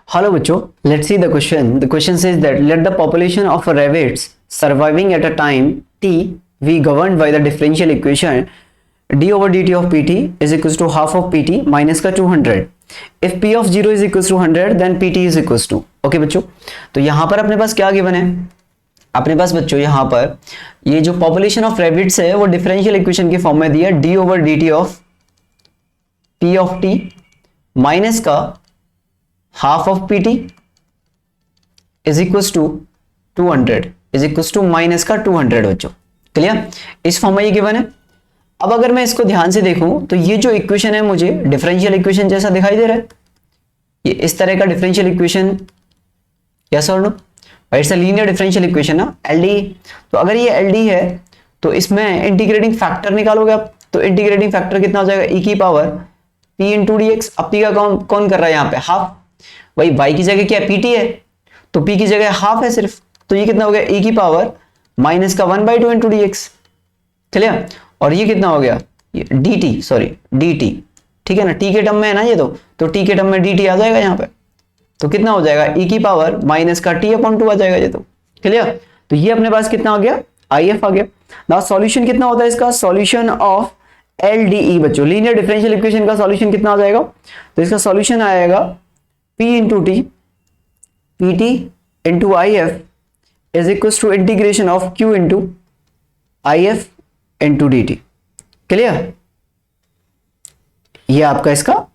Hello बच्चों, let's see the question. The question says that let the population of rabbits surviving at a time t be governed by the differential equation d over dt of pt is equals to half of pt minus का 200. If p of 0 is equals to 100 then pt is equals to. Okay बच्चों, तो यहाँ पर अपने पास क्या given है? अपने पास बच्चों यहाँ पर ये जो पॉपुलेशन ऑफ रैबिट्स है वो डिफरेंशियल इक्वेशन की फॉर्म में दिया d over dt of p of t minus का half of P T is equal to 200 is equal to minus का 200 बच्चों. क्लियर? इस फॉर्म में ये गिवन है. अब अगर मैं इसको ध्यान से देखूं तो ये जो इक्वेशन है मुझे डिफरेंशियल इक्वेशन जैसा दिखाई दे रहा है. ये इस तरह का डिफरेंशियल इक्वेशन, यस और no? It's a linear differential equation ना, एलडी. तो अगर ये एलडी है तो इसमें इंटीग्रेटिंग फैक्टर निकालोगे आप, तो इंटीग्रेटिंग फैक्टर कितना हो जाएगा? ई की power P into D x. अब पी का कौन कर रहा है यहाँ पे? हाफ. भाई y की जगह क्या है? pt है, तो p की जगह हाफ है सिर्फ, तो ये कितना हो गया? e की पावर माइनस का 1/2 इंटू डी एक्स. क्लियर? और ये कितना हो गया? ये dt, सॉरी dt, ठीक है ना, t के टर्म में है ना ये, तो t के टर्म में dt आ जाएगा यहाँ पे, तो कितना हो जाएगा? e की पावर माइनस का t/2 आ जाएगा ये. तो क्लियर? तो ये अपने पास कितना आ गया? if आ गया. ना सॉल्यूशन कितना होता है इसका? सॉल्यूशन ऑफ LDE बच्चों, लीनियर डिफरेंशियल इक्वेशन का सॉल्यूशन कितना आ जाएगा? तो इसका सॉल्यूशन आएगा p into T P T into I F is equal to integration of q into I F into D T. Clear? ये आपका इसका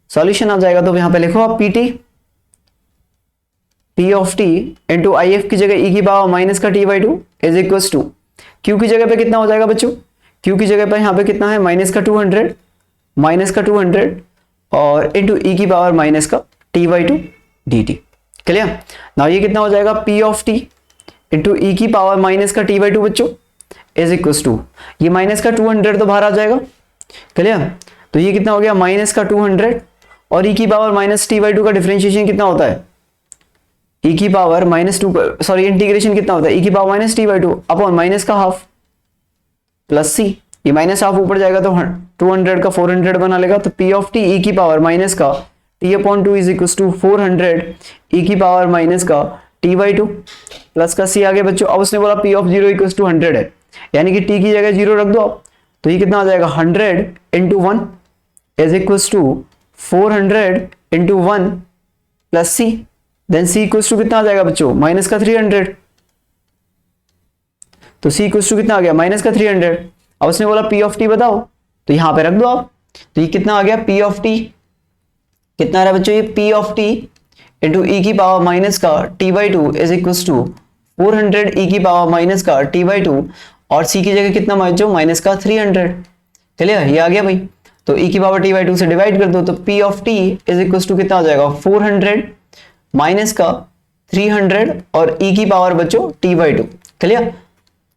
सॉल्यूशन आ जाएगा. तो यहां पे लिखो आप p of T into I F की जगह e की पावर माइनस का t/2 is equal to q की जगह पे कितना हो जाएगा बच्चों? q की जगह पे यहां पे कितना है? माइनस का 200 और इंटू e की पावर माइनस का t/2 dt. क्लियर? नाउ ये कितना हो जाएगा? p of t into e की पावर माइनस का t/2 बच्चों इज इक्वल टू, ये माइनस का 200 तो बाहर आ जाएगा. क्लियर? तो ये कितना हो गया? माइनस का 200 और e की पावर माइनस t/2 का डिफरेंशिएशन कितना होता है? e की पावर माइनस 2, सॉरी इंटीग्रेशन कितना होता है? e की power minus t/2 upon minus का हाफ प्लस c. ये माइनस हाफ ऊपर जाएगा तो 200 का 400 बना लेगा. तो p ऑफ t e की पावर माइनस का t/2 is equal to 400 e की पावर माइनस का t/2 प्लस का c आ गया बच्चों. अब उसने बोला p ऑफ 0 इक्वल टू 100 है, यानी कि t की जगह 0 रख दो आप, तो ये कितना आ जाएगा? 100 into 1 is equal to 400 into 1 plus c. Then c equal to कितना आ जाएगा बच्चों? माइनस का 300. तो c इक्वल टू कितना आ गया? माइनस का 300. अब उसने बोला p ऑफ t बताओ, तो यहां पे रख दो आप. तो ये कितना आ गया? p ऑफ t कितना आ रहा है बच्चों? ये p of t into e की पावर माइनस का t/2 is equal to 400 e की पावर माइनस का t/2 और c की जगह कितना बच्चों? माइनस का 300. क्लियर? ये आ गया भाई. तो e की पावर t/2 से डिवाइड कर दो, तो p of t is equal to कितना आ जाएगा? 400 माइनस का 300 और e की पावर बच्चों t/2. क्लियर?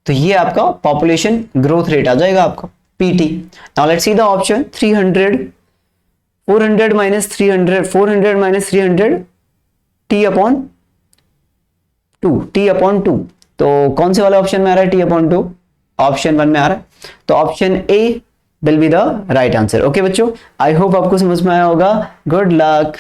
तो ये आपका पॉपुलेशन ग्रोथ रेट आ जाएगा आपका pt. Now let's see the option. 400 minus 300 t/2. तो कौन से वाले ऑप्शन में आ रहा है? t/2 ऑप्शन 1 में आ रहा है. तो option A will be the right answer. Okay बच्चों, आई होप आपको समझ में आया होगा. Good luck.